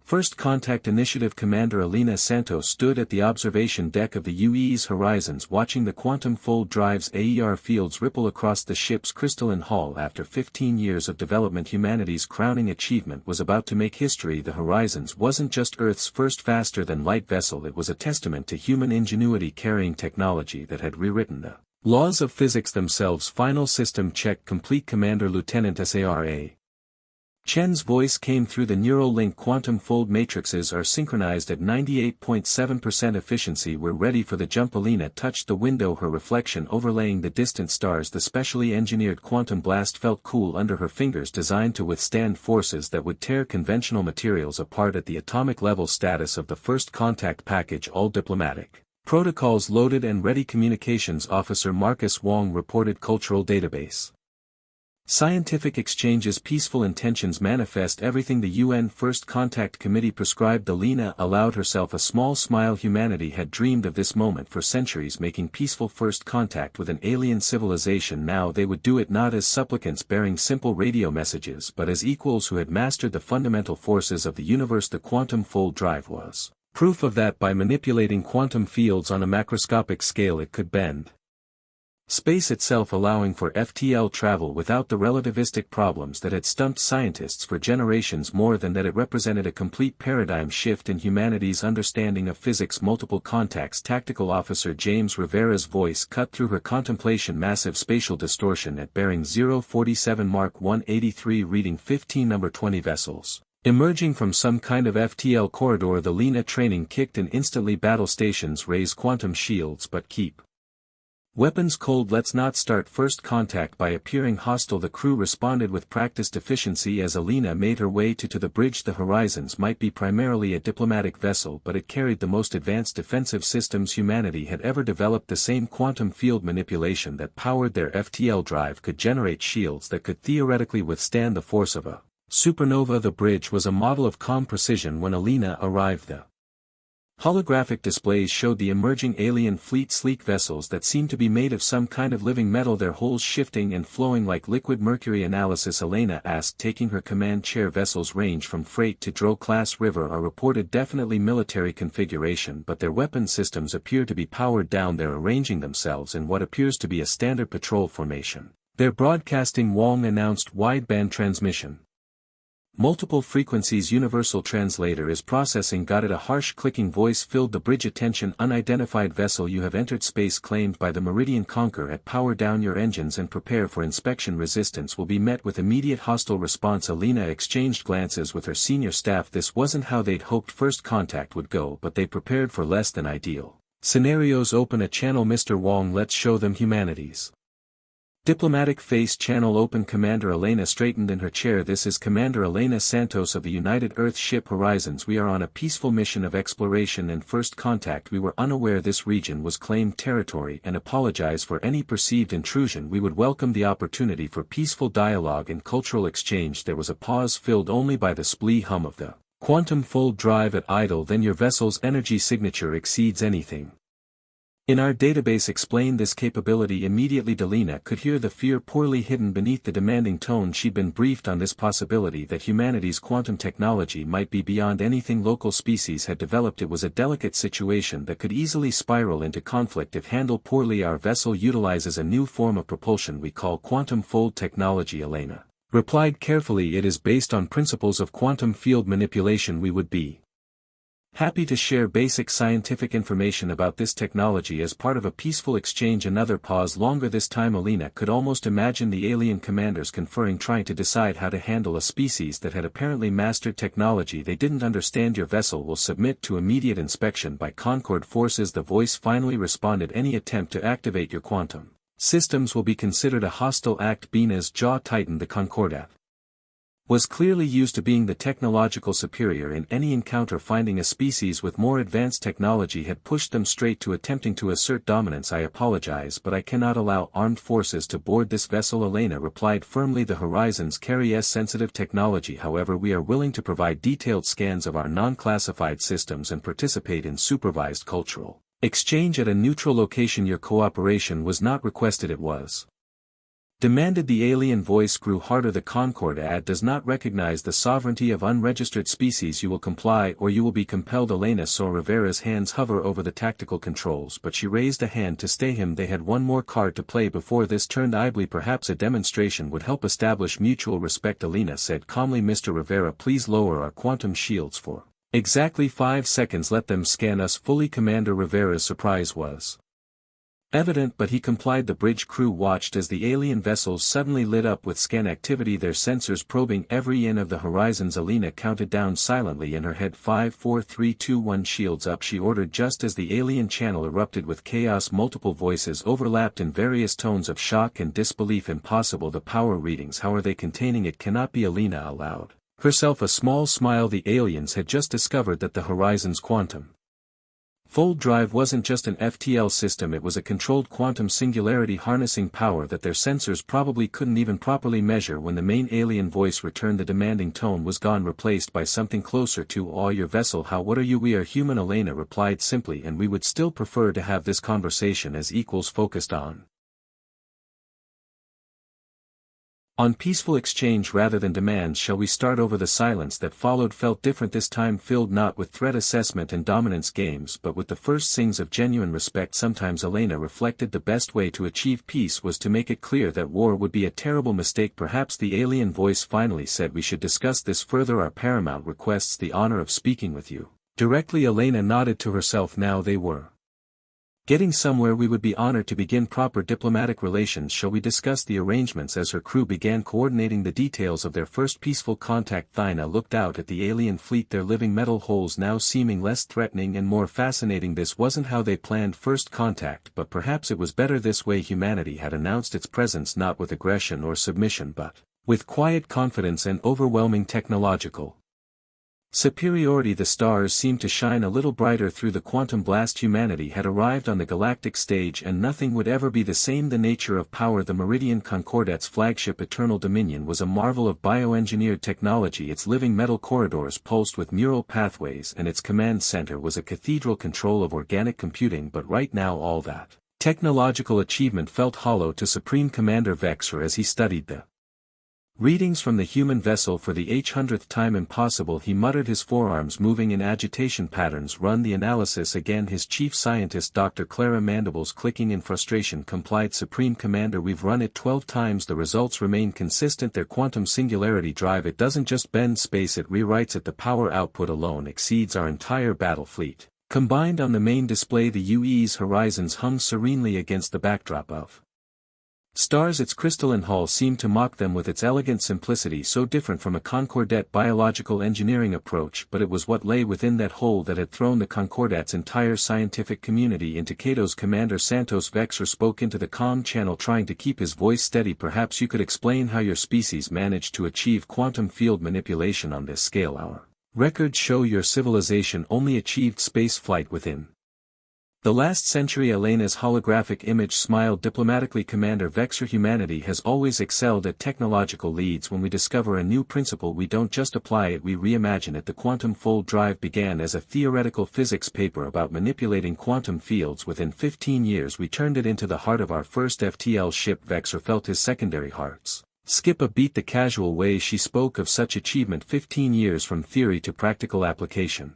First Contact Initiative Commander Alina Santos stood at the observation deck of the UE's Horizons watching the quantum fold drive's AER fields ripple across the ship's crystalline hull. After 15 years of development, humanity's crowning achievement was about to make history. The Horizons wasn't just Earth's first faster-than-light vessel, it was a testament to human ingenuity carrying technology that had rewritten the laws of physics themselves. Final system check complete. Commander Lieutenant Sara Chen's voice came through the neural link. Quantum fold matrices are synchronized at 98.7% efficiency. We're ready for the jump. Alina touched the window, her reflection overlaying the distant stars. The specially engineered quantum blast felt cool under her fingers, designed to withstand forces that would tear conventional materials apart. At the atomic level, status of the First Contact package: all diplomatic protocols loaded and ready. Communications Officer Marcus Wong reported. Cultural database. Scientific exchanges, peaceful intentions manifest. Everything the UN First Contact Committee prescribed. Alina allowed herself a small smile. Humanity had dreamed of this moment for centuries, making peaceful first contact with an alien civilization. Now they would do it not as supplicants bearing simple radio messages, but as equals who had mastered the fundamental forces of the universe. The quantum fold drive was proof of that. By manipulating quantum fields on a macroscopic scale, it could bend space itself, allowing for FTL travel without the relativistic problems that had stumped scientists for generations. More than that, it represented a complete paradigm shift in humanity's understanding of physics. Multiple contacts. Tactical Officer James Rivera's voice cut through her contemplation. Massive spatial distortion at bearing 047 Mark 183 reading 15 number 20 vessels emerging from some kind of FTL corridor. The Lena training kicked in instantly. Battle stations raise quantum shields but keep weapons cold. Let's not start first contact by appearing hostile. The crew responded with practiced efficiency as Alina made her way to the bridge. The Horizons might be primarily a diplomatic vessel, but it carried the most advanced defensive systems humanity had ever developed. The same quantum field manipulation that powered their FTL drive could generate shields that could theoretically withstand the force of a supernova. The bridge was a model of calm precision when Alina arrived. The holographic displays showed the emerging alien fleet, sleek vessels that seemed to be made of some kind of living metal, their hulls shifting and flowing like liquid mercury. Analysis. Alina asked, taking her command chair. Vessels range from freight to Drow-class. River are reported definitely military configuration, but their weapon systems appear to be powered down. They're arranging themselves in what appears to be a standard patrol formation. They're broadcasting. Wong announced. Wideband transmission. Multiple frequencies. Universal translator is processing. Got it. A harsh clicking voice filled the bridge. Attention, unidentified vessel, you have entered space claimed by the Meridian Conquer. At power down your engines and prepare for inspection. Resistance will be met with immediate hostile response. Alina exchanged glances with her senior staff. This wasn't how they'd hoped first contact would go, but they prepared for less than ideal scenarios. Open a channel. Mr. Wong, let's show them humanity's diplomatic face. Channel open. Commander Alina straightened in her chair. This is Commander Alina Santos of the United Earth ship Horizons. We are on a peaceful mission of exploration and first contact. We were unaware this region was claimed territory and apologize for any perceived intrusion. We would welcome the opportunity for peaceful dialogue and cultural exchange. There was a pause filled only by the splee hum of the quantum fold drive at idle. Then your vessel's energy signature exceeds anything in our database. Explain this capability immediately. Delina could hear the fear poorly hidden beneath the demanding tone. She'd been briefed on this possibility that humanity's quantum technology might be beyond anything local species had developed. It was a delicate situation that could easily spiral into conflict if handled poorly. Our vessel utilizes a new form of propulsion we call quantum fold technology. Alina replied carefully. It is based on principles of quantum field manipulation. We would be happy to share basic scientific information about this technology as part of a peaceful exchange. Another pause, longer this time. Alina could almost imagine the alien commanders conferring, trying to decide how to handle a species that had apparently mastered technology they didn't understand. Your vessel will submit to immediate inspection by Concord forces. The voice finally responded. Any attempt to activate your quantum systems will be considered a hostile act. Bina's jaw tightened. The Concordat was clearly used to being the technological superior in any encounter. Finding a species with more advanced technology had pushed them straight to attempting to assert dominance. I apologize, but I cannot allow armed forces to board this vessel. Alina replied firmly. The Horizons carry sensitive technology, however we are willing to provide detailed scans of our non-classified systems and participate in supervised cultural exchange at a neutral location. Your cooperation was not requested, it was Demanded the alien voice grew harder. The Concord ad does not recognize the sovereignty of unregistered species. You will comply or you will be compelled. Elena saw Rivera's hands hover over the tactical controls, but she raised a hand to stay him. They had one more card to play before this turned idly. Perhaps a demonstration would help establish mutual respect. Elena said calmly, Mr. Rivera, please lower our quantum shields for exactly 5 seconds. Let them scan us fully. Commander Rivera's surprise was evident, but he complied. The bridge crew watched as the alien vessels suddenly lit up with scan activity, their sensors probing every inch of the horizons. Elena counted down silently in her head, 5 4 3 2 1, shields up, she ordered just as the alien channel erupted with chaos. Multiple voices overlapped in various tones of shock and disbelief. Impossible. The power readings, how are they containing it? Cannot be. Elena allowed herself a small smile. The aliens had just discovered that the horizon's quantum fold drive wasn't just an FTL system, it was a controlled quantum singularity harnessing power that their sensors probably couldn't even properly measure. When the main alien voice returned, the demanding tone was gone, replaced by something closer to awe. Your vessel, how? What are you? We are human, Elena replied simply, and we would still prefer to have this conversation as equals, focused on peaceful exchange rather than demands. Shall we start over? The silence that followed felt different this time, filled not with threat assessment and dominance games but with the first signs of genuine respect. Sometimes, Elena reflected, the best way to achieve peace was to make it clear that war would be a terrible mistake. Perhaps the alien voice finally said, we should discuss this further. Our paramount requests the honor of speaking with you directly. Elena nodded to herself. Now they were getting somewhere. We would be honored to begin proper diplomatic relations. Shall we discuss the arrangements? As her crew began coordinating the details of their first peaceful contact, Thyna looked out at the alien fleet, their living metal holes now seeming less threatening and more fascinating. This wasn't how they planned first contact, but perhaps it was better this way. Humanity had announced its presence not with aggression or submission but with quiet confidence and overwhelming technological superiority. The stars seemed to shine a little brighter through the quantum blast. Humanity had arrived on the galactic stage and nothing would ever be the same. The nature of power. The Meridian Concordat's flagship Eternal Dominion was a marvel of bioengineered technology. Its living metal corridors pulsed with neural pathways and its command center was a cathedral control of organic computing. But right now all that technological achievement felt hollow to Supreme Commander Vexor as he studied the readings from the human vessel for the 100th time. Impossible, he muttered, his forearms moving in agitation patterns. Run the analysis again. His chief scientist Dr. Clara, mandibles clicking in frustration, complied. Supreme Commander, we've run it 12 times. The results remain consistent. Their quantum singularity drive, it doesn't just bend space, it rewrites it. The power output alone exceeds our entire battle fleet combined. On the main display, the UE's horizons hung serenely against the backdrop of stars. Its crystalline hull seemed to mock them with its elegant simplicity, so different from a Concordat biological engineering approach. But it was what lay within that hull that had thrown the Concordat's entire scientific community into chaos. Commander Santos, Vexor spoke into the comm channel, trying to keep his voice steady. Perhaps you could explain how your species managed to achieve quantum field manipulation on this scale. Our records show your civilization only achieved space flight within the last century. Elena's holographic image smiled diplomatically. Commander Vexor, humanity has always excelled at technological leads. When we discover a new principle, we don't just apply it, we reimagine it. The quantum fold drive began as a theoretical physics paper about manipulating quantum fields. Within 15 years we turned it into the heart of our first FTL ship. Vexor felt his secondary hearts skip a beat. The casual way she spoke of such achievement, 15 years from theory to practical application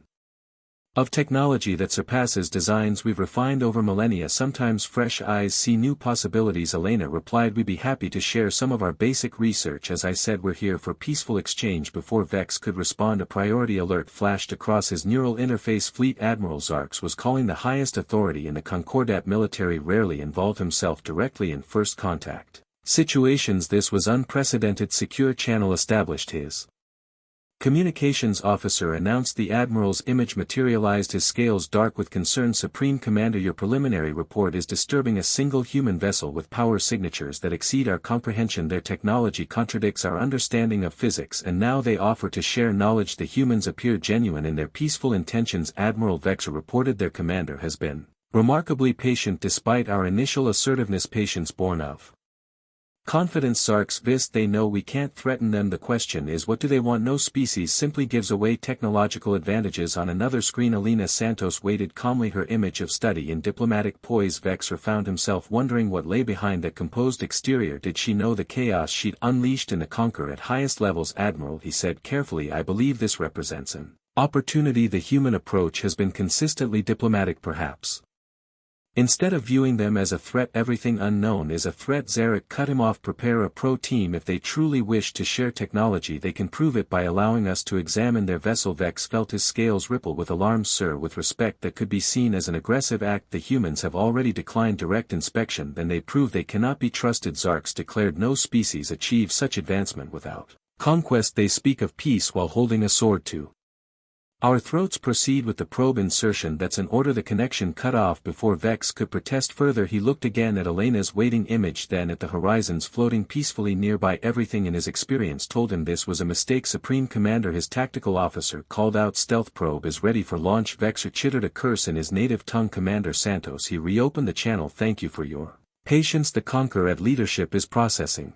of technology that surpasses designs we've refined over millennia. Sometimes fresh eyes see new possibilities. Elena replied, we'd be happy to share some of our basic research. As I said, we're here for peaceful exchange. Before Vex could respond, a priority alert flashed across his neural interface. Fleet Admiral Zarks was calling. The highest authority in the Concordat military rarely involved himself directly in first contact situations. This was unprecedented. Secure channel established. His communications officer announced. The Admiral's image materialized, his scales dark with concern. Supreme Commander, your preliminary report is disturbing. A single human vessel with power signatures that exceed our comprehension. Their technology contradicts our understanding of physics, and now they offer to share knowledge. The humans appear genuine in their peaceful intentions. Admiral Vexor reported, their commander has been remarkably patient despite our initial assertiveness, patience born of Confidence Zarks vis they know we can't threaten them. The question is, what do they want? No species simply gives away technological advantages. On another screen, Alina Santos waited calmly, her image of study in diplomatic poise. Vexor found himself wondering what lay behind that composed exterior. Did she know the chaos she'd unleashed in the Conquer at highest levels? Admiral, he said carefully, I believe this represents an opportunity. The human approach has been consistently diplomatic, perhaps. Instead of viewing them as a threat, everything unknown is a threat. Zarek cut him off. Prepare a pro team. If they truly wish to share technology, they can prove it by allowing us to examine their vessel. Vex felt his scales ripple with alarm. Sir, with respect, that could be seen as an aggressive act. The humans have already declined direct inspection, then they prove they cannot be trusted. Zarks declared no species achieves such advancement without conquest. They speak of peace while holding a sword to our throats. Proceed with the probe insertion. That's an order. The connection cut off before Vex could protest further. He looked again at Elena's waiting image, then at the horizons floating peacefully nearby. Everything in his experience told him this was a mistake. Supreme Commander, his tactical officer, called out. Stealth probe is ready for launch. Vexor chittered a curse in his native tongue. Commander Santos, he reopened the channel. Thank you for your patience. The Conquer at leadership is processing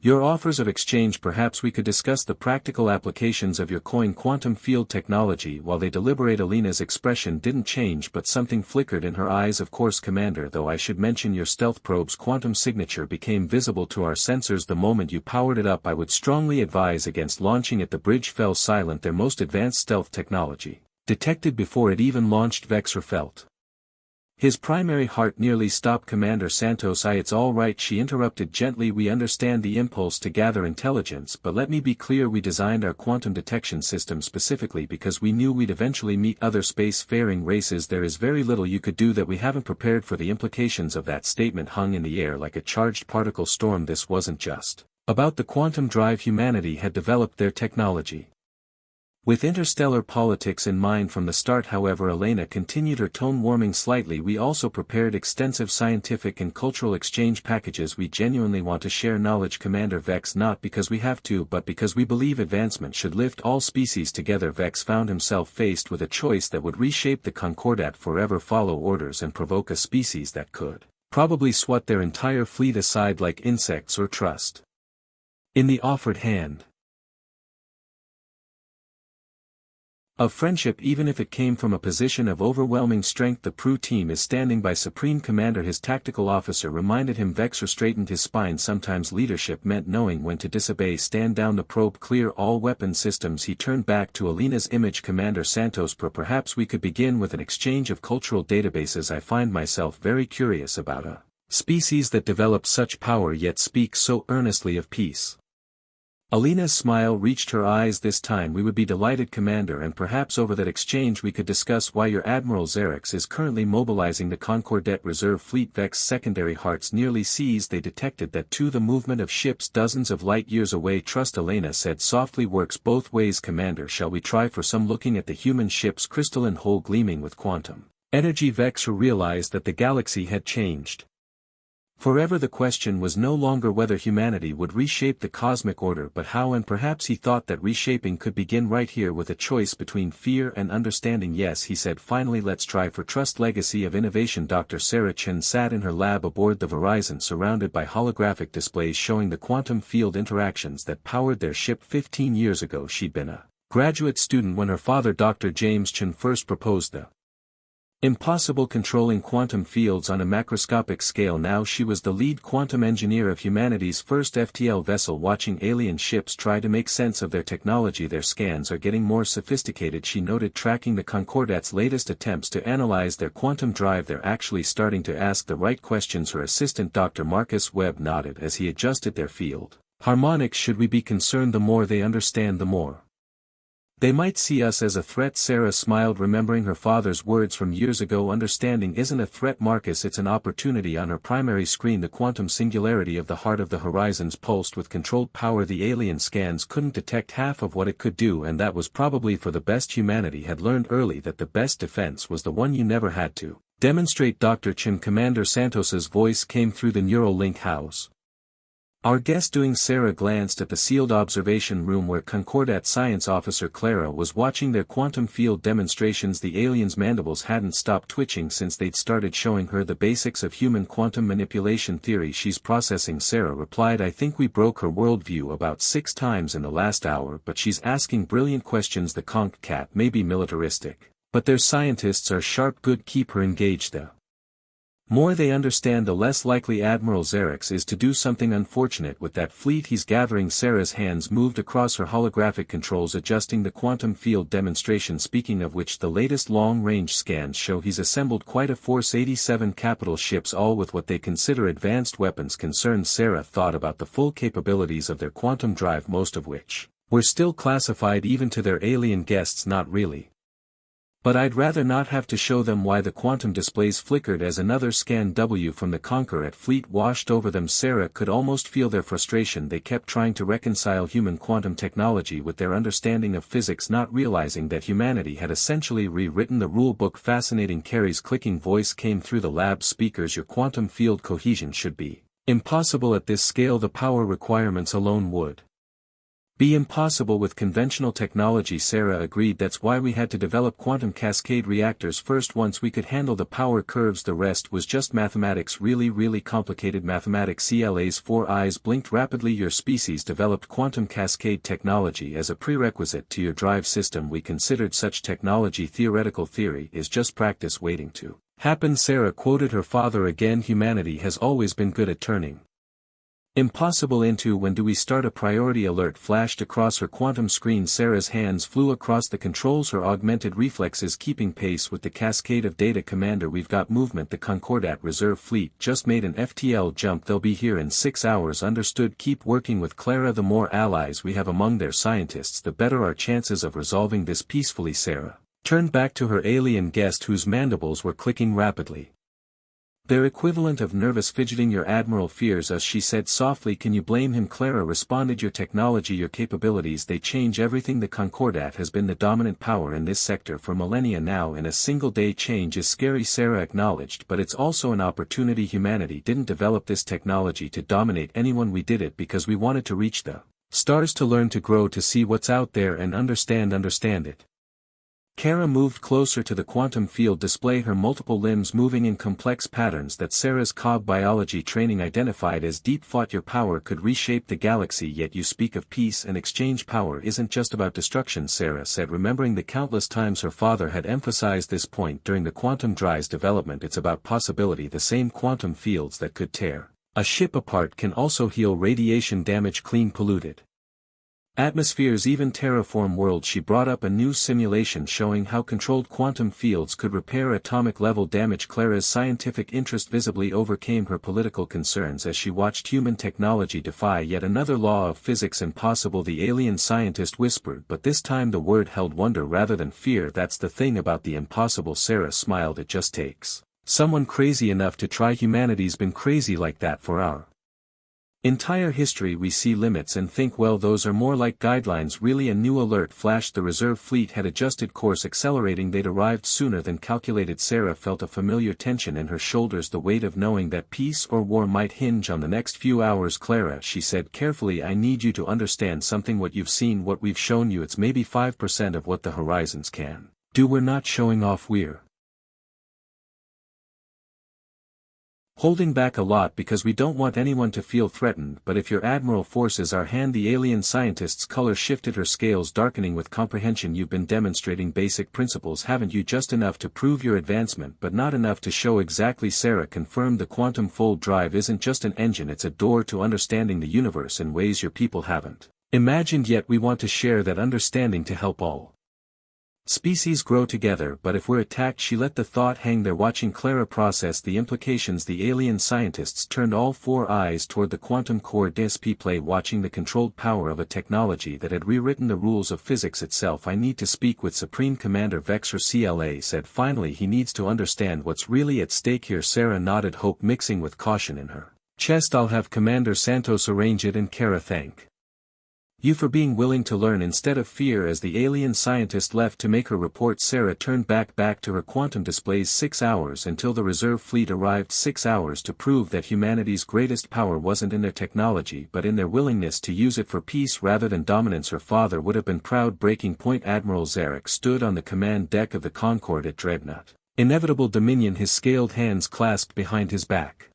your offers of exchange. Perhaps we could discuss the practical applications of your quantum field technology. While they deliberate, Alina's expression didn't change, but something flickered in her eyes. Of course, Commander, though I should mention your stealth probe's quantum signature became visible to our sensors the moment you powered it up. I would strongly advise against launching it. The bridge fell silent. Their most advanced stealth technology detected before it even launched. Vexor felt his primary heart nearly stop. Commander Santos, it's all right, she interrupted gently. We understand the impulse to gather intelligence, but let me be clear, we designed our quantum detection system specifically because we knew we'd eventually meet other space-faring races. There is very little you could do that we haven't prepared for. The implications of that statement hung in the air like a charged particle storm. This wasn't just about the quantum drive. Humanity had developed their technology with interstellar politics in mind from the start. However, Elena continued, her tone warming slightly, we also prepared extensive scientific and cultural exchange packages. We genuinely want to share knowledge. Commander Vex, not because we have to, but because we believe advancement should lift all species together. Vex found himself faced with a choice that would reshape the Concordat forever: follow orders and provoke a species that could probably swat their entire fleet aside like insects, or trust in the offered hand of friendship, even if it came from a position of overwhelming strength. The PRU team is standing by. Supreme Commander, his tactical officer, reminded him. Vexor straightened his spine. Sometimes leadership meant knowing when to disobey. Stand down. The probe clear all weapon systems. He turned back to Alina's image. Commander Santos, perhaps we could begin with an exchange of cultural databases. I find myself very curious about a species that develops such power yet speaks so earnestly of peace. Alina's smile reached her eyes. This time we would be delighted, Commander, and perhaps over that exchange we could discuss why your Admiral Xerix is currently mobilizing the Concordat Reserve Fleet. Vex's secondary hearts nearly seized. They detected that too, the movement of ships dozens of light years away. Trust, Elena said softly, works both ways, Commander. Shall we try for some? Looking at the human ship's crystalline hull gleaming with quantum energy, Vexor realized that the galaxy had changed forever. The question was no longer whether humanity would reshape the cosmic order, but how, and perhaps he thought that reshaping could begin right here with a choice between fear and understanding. Yes, he said finally, let's try for trust. Legacy of innovation. Dr. Sarah Chen sat in her lab aboard the Verizon, surrounded by holographic displays showing the quantum field interactions that powered their ship. 15 years ago she'd been a graduate student when her father Dr. James Chen first proposed the impossible, controlling quantum fields on a macroscopic scale. Now she was the lead quantum engineer of humanity's first FTL vessel, watching alien ships try to make sense of their technology. Their scans are getting more sophisticated, she noted, tracking the Concordat's latest attempts to analyze their quantum drive. They're actually starting to ask the right questions. Her assistant Dr. Marcus Webb nodded as he adjusted their field harmonics. Should we be concerned? The more they understand, the more they might see us as a threat. Sarah smiled, remembering her father's words from years ago. Understanding isn't a threat, Marcus, it's an opportunity. On her primary screen, the quantum singularity of the heart of the horizons pulsed with controlled power. The alien scans couldn't detect half of what it could do, and that was probably for the best. Humanity had learned early that the best defense was the one you never had to demonstrate. Dr. Chen, Commander Santos's voice came through the neural link house. Our guest doing Sarah glanced at the sealed observation room where Concordat science officer Clara was watching their quantum field demonstrations. The aliens' mandibles hadn't stopped twitching since they'd started showing her the basics of human quantum manipulation theory. She's processing, Sarah replied. I think we broke her worldview about 6 times in the last hour, but she's asking brilliant questions. The conch cat may be militaristic, but their scientists are sharp. Good, keep her engaged. The more they understand, the less likely Admiral Xerix is to do something unfortunate with that fleet he's gathering. Sarah's hands moved across her holographic controls, adjusting the quantum field demonstration. Speaking of which, the latest long-range scans show he's assembled quite a force, 87 capital ships, all with what they consider advanced weapons. Concerned, Sarah thought about the full capabilities of their quantum drive, most of which were still classified even to their alien guests. Not really. But I'd rather not have to show them why. The quantum displays flickered as another scan W from the Conqueror fleet washed over them. Sarah could almost feel their frustration. They kept trying to reconcile human quantum technology with their understanding of physics, not realizing that humanity had essentially rewritten the rulebook. Fascinating. Carrie's clicking voice came through the lab speakers. Your quantum field cohesion should be impossible at this scale. The power requirements alone would be impossible with conventional technology. Sarah agreed. That's why we had to develop quantum cascade reactors first. Once we could handle the power curves, the rest was just mathematics. Really complicated mathematics. CLA's 4 eyes blinked rapidly. Your species developed quantum cascade technology as a prerequisite to your drive system. We considered such technology theoretical. Theory is just practice waiting to happen. Sarah quoted her father again. Humanity has always been good at turning impossible into. When do we start? A priority alert flashed across her quantum screen. Sarah's hands flew across the controls, her augmented reflexes keeping pace with the cascade of data. Commander, we've got movement. The Concordat reserve fleet just made an FTL jump. They'll be here in 6 hours. Understood. Keep working with Clara. The more allies we have among their scientists, the better our chances of resolving this peacefully. Sarah turned back to her alien guest, whose mandibles were clicking rapidly. Their equivalent of nervous fidgeting. Your admiral fears us, she said softly. Can you blame him? Clara responded. Your technology, your capabilities, they change everything. The Concordat has been the dominant power in this sector for millennia now. In a single day, change is scary, Sarah acknowledged, but it's also an opportunity. Humanity didn't develop this technology to dominate anyone. We did it because we wanted to reach the stars, to learn, to grow, to see what's out there and understand it. Kara moved closer to the quantum field display, her multiple limbs moving in complex patterns that Sarah's cog biology training identified as deep thought. Your power could reshape the galaxy, yet you speak of peace and exchange. Power isn't just about destruction, Sarah said, remembering the countless times her father had emphasized this point during the quantum drive's development. It's about possibility. The same quantum fields that could tear a ship apart can also heal radiation damage, clean polluted atmospheres, even terraform worlds. She brought up a new simulation showing how controlled quantum fields could repair atomic-level damage. Clara's scientific interest visibly overcame her political concerns as she watched human technology defy yet another law of physics. Impossible, the alien scientist whispered, but this time the word held wonder rather than fear. That's the thing about the impossible, Sarah smiled. It just takes someone crazy enough to try. Humanity's been crazy like that for our entire history. We see limits and think, well, those are more like guidelines. Really? A new alert flashed. The reserve fleet had adjusted course, accelerating. They'd arrived sooner than calculated. Sarah felt a familiar tension in her shoulders, the weight of knowing that peace or war might hinge on the next few hours. Clara, she said carefully, I need you to understand something. What you've seen, what we've shown you, it's maybe 5% of what the horizons can do. We're not showing off, we're holding back a lot because we don't want anyone to feel threatened. But if your admiral forces our hand, the alien scientist's color shifted, her scales darkening with comprehension. You've been demonstrating basic principles, haven't you? Just enough to prove your advancement, but not enough to show exactly. Sarah confirmed. The quantum fold drive isn't just an engine, it's a door to understanding the universe in ways your people haven't imagined yet. We want to share that understanding to help all species grow together. But if we're attacked, she let the thought hang there, watching Clara process the implications. The alien scientists turned all 4 eyes toward the quantum core display, watching the controlled power of a technology that had rewritten the rules of physics itself. I need to speak with Supreme Commander Vexer, CLA said finally. He needs to understand what's really at stake here. Sarah nodded, hope mixing with caution in her chest. I'll have Commander Santos arrange it. And Kara, thank You for being willing to learn instead of fear. As the alien scientist left to make her report, Sarah turned back to her quantum displays. 6 hours until the reserve fleet arrived. 6 hours to prove that humanity's greatest power wasn't in their technology but in their willingness to use it for peace rather than dominance. Her father would have been proud. Breaking point. Admiral Zarek stood on the command deck of the Concorde at Dreadnought, Inevitable Dominion, his scaled hands clasped behind his back.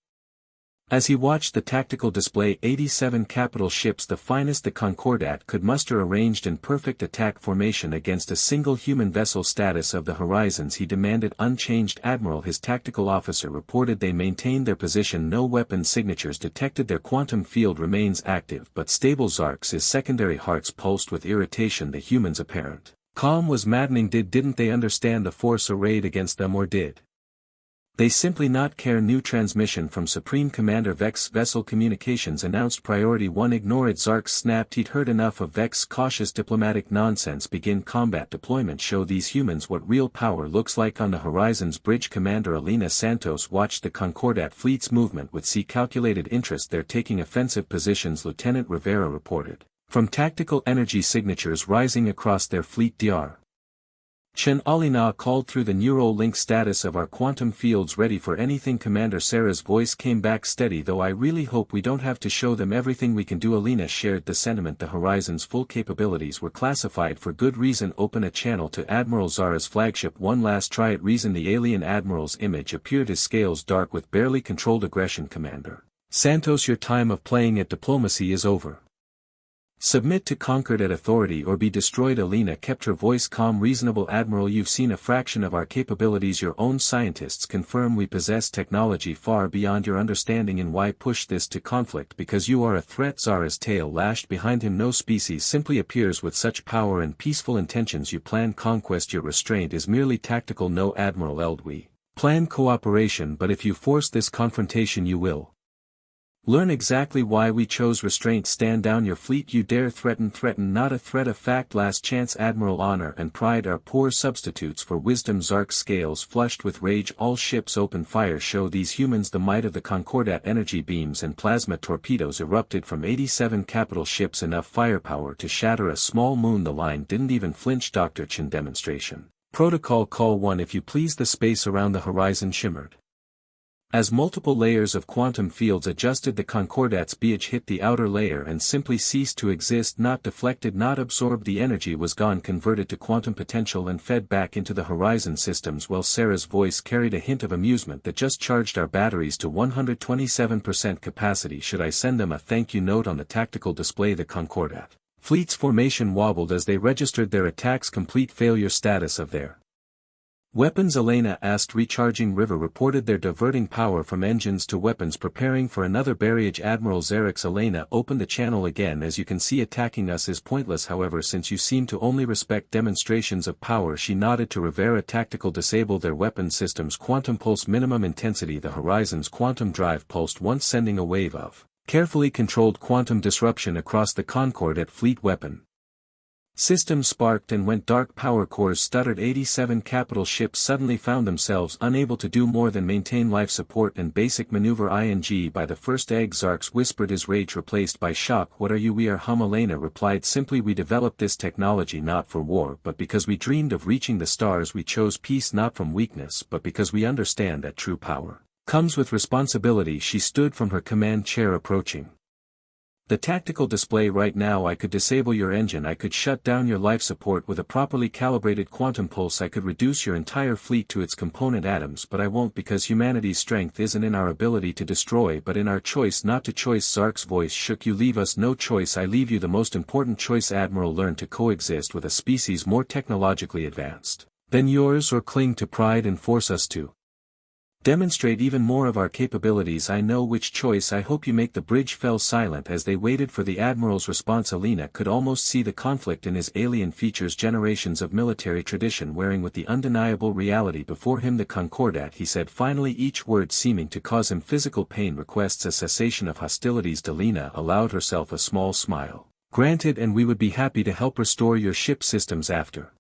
As he watched the tactical display, 87 capital ships, the finest the Concordat could muster, arranged in perfect attack formation against a single human vessel. Status of the Horizons, he demanded. Unchanged. Admiral, his tactical officer reported. They maintained their position. No weapon signatures detected. Their quantum field remains active but stable. Zark's secondary hearts pulsed with irritation. The humans' apparent calm was maddening. Didn't they understand the force arrayed against them, or did they simply not care? New transmission from Supreme Commander Vex. Vessel communications announced Priority 1. Ignore it. Zark snapped. He'd heard enough of Vex cautious diplomatic nonsense. Begin combat deployment. Show these humans what real power looks like. On the Horizons bridge, Commander Alina Santos watched the Concordat fleet's movement with calculated interest. They're taking offensive positions, Lieutenant Rivera reported, from tactical energy signatures rising across their fleet. Dr. Chen Alina called through the neural link. Status of our quantum fields ready for anything, Commander. Sarah's voice came back steady. Though I really hope we don't have to show them everything we can do. Alina shared the sentiment. The Horizon's full capabilities were classified for good reason. Open a channel to Admiral Zara's flagship. One last try at reason. The alien admiral's image appeared, his scales dark with barely controlled aggression. Commander Santos, your time of playing at diplomacy is over. Submit to conquered at authority or be destroyed. Alina kept her voice calm. Reasonable. Admiral, you've seen a fraction of our capabilities. Your own scientists confirm we possess technology far beyond your understanding. And why push this to conflict? Because you are a threat. Zara's tail lashed behind him. No species simply appears with such power and peaceful intentions. You plan conquest. Your restraint is merely tactical. No, Admiral Eld, we plan cooperation, but if you force this confrontation you will learn exactly why we chose restraint. Stand down. Your fleet you dare threaten. Not a threat, a fact. Last chance. Admiral, honor and pride are poor substitutes for wisdom. Zark's scales flushed with rage. All ships open fire. Show these humans the might of the Concordat. Energy beams and plasma torpedoes erupted from 87 capital ships, enough firepower to shatter a small moon. The line didn't even flinch. Dr. Chen, demonstration protocol call 1 if you please. The space around the Horizon shimmered as multiple layers of quantum fields adjusted. The Concordat's beach hit the outer layer and simply ceased to exist. Not deflected, not absorbed. The energy was gone, converted to quantum potential and fed back into the Horizon systems. Well, Sarah's voice carried a hint of amusement. That just charged our batteries to 127% capacity. Should I send them a thank you note? On the tactical display, the Concordat fleet's formation wobbled as they registered their attacks. Complete failure. Status of their weapons, Elena asked. Recharging. River reported they're diverting power from engines to weapons, preparing for another barrage. Admiral Zarek's Elena opened the channel again. As you can see, attacking us is pointless. However, since you seem to only respect demonstrations of power. She nodded to Rivera. Tactical, disable their weapon systems. Quantum pulse minimum intensity. The Horizon's quantum drive pulsed once, sending a wave of carefully controlled quantum disruption across the Concordat fleet. Weapon systems sparked and went dark. Power cores stuttered. 87 capital ships suddenly found themselves unable to do more than maintain life support and basic maneuver. ING by the first egg. Zarks whispered, his rage replaced by shock. What are you? We are Elena replied simply, we developed this technology not for war but because we dreamed of reaching the stars. We chose peace not from weakness but because we understand that true power comes with responsibility. She stood from her command chair, approaching the tactical display. Right now I could disable your engine. I could shut down your life support with a properly calibrated quantum pulse. I could reduce your entire fleet to its component atoms, but I won't, because humanity's strength isn't in our ability to destroy but in our choice not to. Choice. Zark's voice shook. You leave us no choice. I leave you the most important choice. Admiral, learn to coexist with a species more technologically advanced than yours, or cling to pride and force us to demonstrate even more of our capabilities. I know which choice. I hope you make. The bridge fell silent as they waited for the Admiral's response. Alina could almost see the conflict in his alien features. Generations of military tradition wearing with the undeniable reality before him. The Concordat, he said finally, each word seeming to cause him physical pain, requests a cessation of hostilities. Alina allowed herself a small smile. Granted, and we would be happy to help restore your ship systems after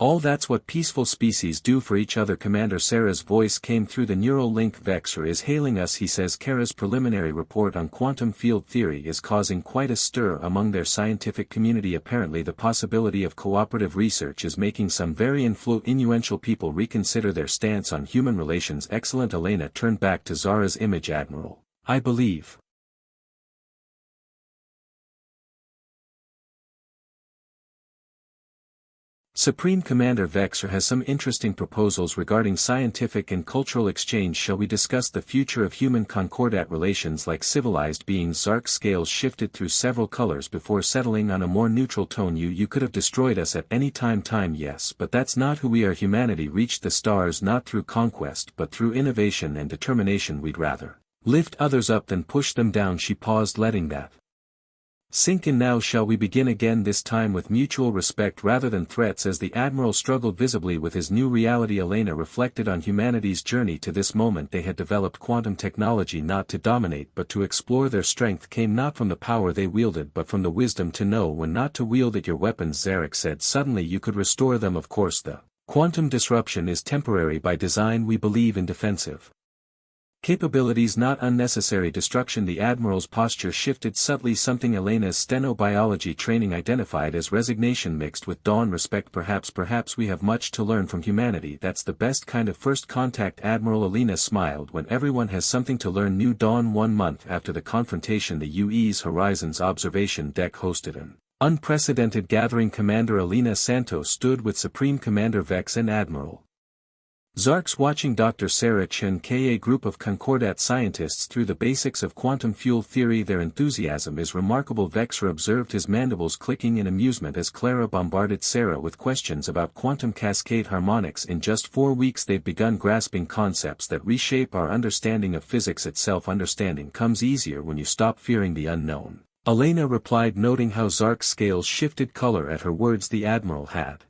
All that's what peaceful species do for each other. Commander Sarah's voice came through the neural link. Vexor is hailing us, he says. Kara's preliminary report on quantum field theory is causing quite a stir among their scientific community. Apparently the possibility of cooperative research is making some very influential people reconsider their stance on human relations. Excellent. Elena turned back to Zara's image. Admiral, I believe Supreme Commander Vexor has some interesting proposals regarding scientific and cultural exchange. Shall we discuss the future of human concordat relations like civilized beings? Zark's scales shifted through several colors before settling on a more neutral tone. You could have destroyed us at any time. Yes, but that's not who we are. Humanity reached the stars not through conquest but through innovation and determination. We'd rather lift others up than push them down. She paused, letting that sink in. Now shall we begin again, this time with mutual respect rather than threats? As the Admiral struggled visibly with his new reality, Elena reflected on humanity's journey to this moment. They had developed quantum technology not to dominate but to explore. Their strength came not from the power they wielded but from the wisdom to know when not to wield it. Your weapons, Zarek said suddenly. You could restore them. Of course, the quantum disruption is temporary by design. We believe in defensive capabilities, not unnecessary destruction. The Admiral's posture shifted subtly, something Elena's stenobiology training identified as resignation mixed with dawn respect. Perhaps we have much to learn from humanity. That's the best kind of first contact, Admiral. Elena smiled. When everyone has something to learn. New Dawn. 1 month after the confrontation, the UE's Horizons observation deck hosted an unprecedented gathering. Commander Elena Santos stood with Supreme Commander Vex and Admiral Zarks watching. Dr. Sarah Chen Ka group of Concordat scientists through the basics of quantum fuel theory. Their enthusiasm is remarkable. Vexor observed, his mandibles clicking in amusement as Clara bombarded Sarah with questions about quantum cascade harmonics. In just 4 weeks they've begun grasping concepts that reshape our understanding of physics itself. Understanding comes easier when you stop fearing the unknown, Elena replied, noting how Zark's scales shifted color at her words. The Admiral had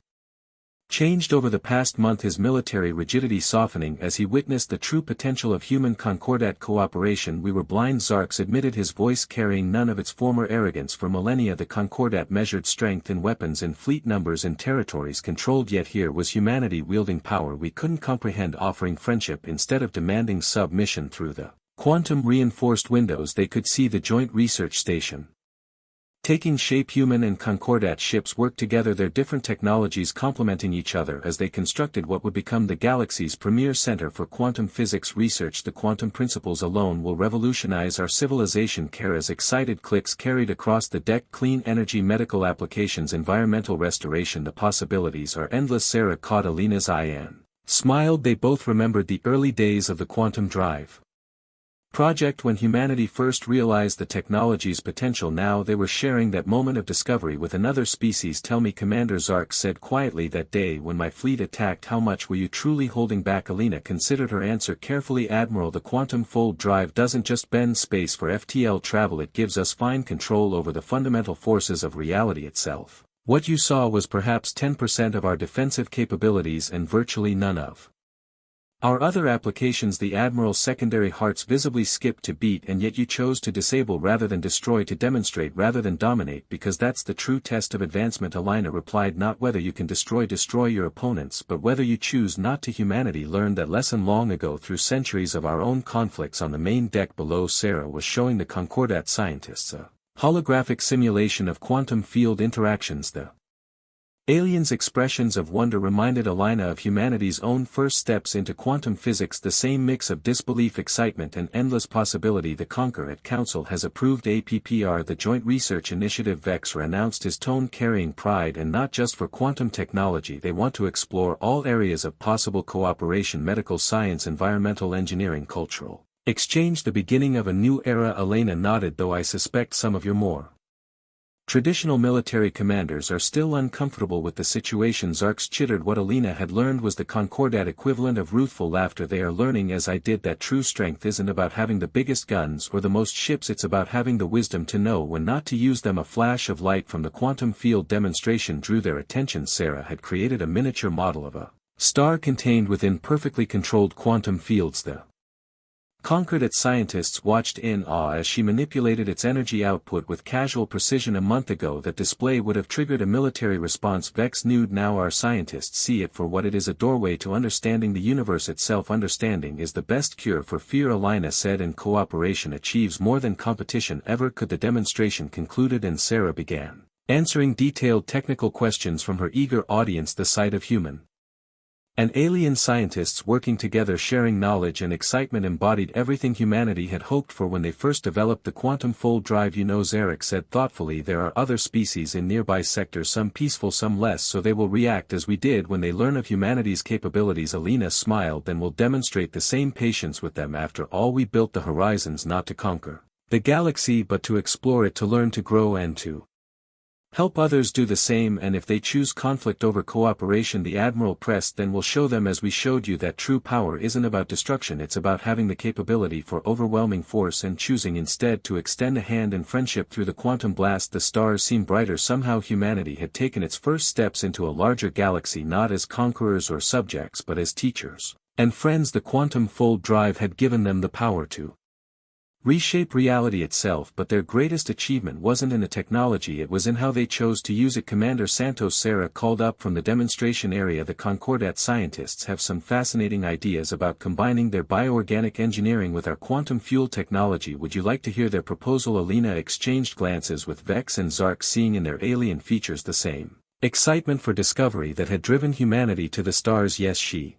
changed over the past month, his military rigidity softening as he witnessed the true potential of human concordat cooperation. We were blind, Zarks admitted, his voice carrying none of its former arrogance. For millennia the concordat measured strength in weapons and fleet numbers in territories controlled, yet here was humanity wielding power we couldn't comprehend, offering friendship instead of demanding submission. Through the quantum-reinforced windows they could see the joint research station taking shape. Human and concordat ships worked together, their different technologies complementing each other as they constructed what would become the galaxy's premier center for quantum physics research. The quantum principles alone will revolutionize our civilization. Kara's excited clicks carried across the deck. Clean energy, medical applications, environmental restoration, the possibilities are endless. Sarah caught Elena's eye and smiled. They both remembered the early days of the quantum drive project when humanity first realized the technology's potential. Now they were sharing that moment of discovery with another species. Tell me, Commander Zark said quietly, that day when my fleet attacked, how much were you truly holding back? Elena considered her answer carefully. Admiral, the quantum fold drive doesn't just bend space for FTL travel, it gives us fine control over the fundamental forces of reality itself. What you saw was perhaps 10% of our defensive capabilities and virtually none of our other applications. The Admiral's secondary hearts visibly skipped to beat. And yet you chose to disable rather than destroy, to demonstrate rather than dominate, because that's the true test of advancement. Elena replied, not whether you can destroy your opponents but whether you choose not to. Humanity learned that lesson long ago through centuries of our own conflicts. On the main deck below, Sarah was showing the Concordat scientists a holographic simulation of quantum field interactions. The aliens' expressions of wonder reminded Elena of humanity's own first steps into quantum physics, the same mix of disbelief, excitement and endless possibility. The Concordat Council has approved APPR, the Joint Research Initiative. Vexor announced, his tone carrying pride, and not just for quantum technology. They want to explore all areas of possible cooperation: medical science, environmental engineering, cultural exchange, the beginning of a new era. Elena nodded. Though I suspect some of your more traditional military commanders are still uncomfortable with the situation. Zarks chittered. What Elena had learned was the Concordat equivalent of ruthful laughter. They are learning, as I did, that true strength isn't about having the biggest guns or the most ships, it's about having the wisdom to know when not to use them. A flash of light from the quantum field demonstration drew their attention. Sarah had created a miniature model of a star contained within perfectly controlled quantum fields. The Concordat scientists watched in awe as she manipulated its energy output with casual precision. A month ago that display would have triggered a military response. Vex nude. Now our scientists see it for what it is, a doorway to understanding the universe itself. Understanding is the best cure for fear, Alina said, and cooperation achieves more than competition ever could. The demonstration concluded and Sarah began answering detailed technical questions from her eager audience. The sight of human and alien scientists working together, sharing knowledge and excitement, embodied everything humanity had hoped for when they first developed the quantum fold drive. You know, Zarek said thoughtfully, there are other species in nearby sectors, some peaceful, some less, so they will react as we did when they learn of humanity's capabilities. Alina smiled. Then we'll demonstrate the same patience with them. After all, we built the horizons not to conquer the galaxy but to explore it, to learn, to grow, and to help others do the same. And if they choose conflict over cooperation, the Admiral pressed, then we'll show them, as we showed you, that true power isn't about destruction, it's about having the capability for overwhelming force and choosing instead to extend a hand in friendship through the quantum blast. The stars seemed brighter. Somehow humanity had taken its first steps into a larger galaxy, not as conquerors or subjects but as teachers and friends. The quantum fold drive had given them the power to reshape reality itself, but their greatest achievement wasn't in the technology, it was in how they chose to use it. Commander Santos, Sarah called up from the demonstration area. The Concordat scientists have some fascinating ideas about combining their bioorganic engineering with our quantum fuel technology. Would you like to hear their proposal? Alina exchanged glances with Vex and Zark, seeing in their alien features the same excitement for discovery that had driven humanity to the stars. Yes, she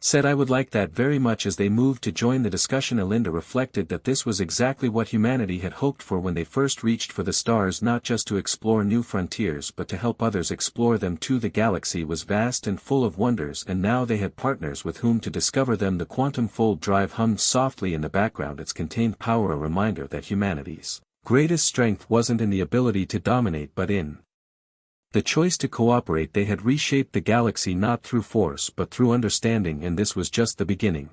said, I would like that very much. As they moved to join the discussion, Alinda reflected that this was exactly what humanity had hoped for when they first reached for the stars, not just to explore new frontiers but to help others explore them too. The galaxy was vast and full of wonders, and now they had partners with whom to discover them. The quantum fold drive hummed softly in the background, its contained power a reminder that humanity's greatest strength wasn't in the ability to dominate but in the choice to cooperate. They had reshaped the galaxy not through force but through understanding, and this was just the beginning.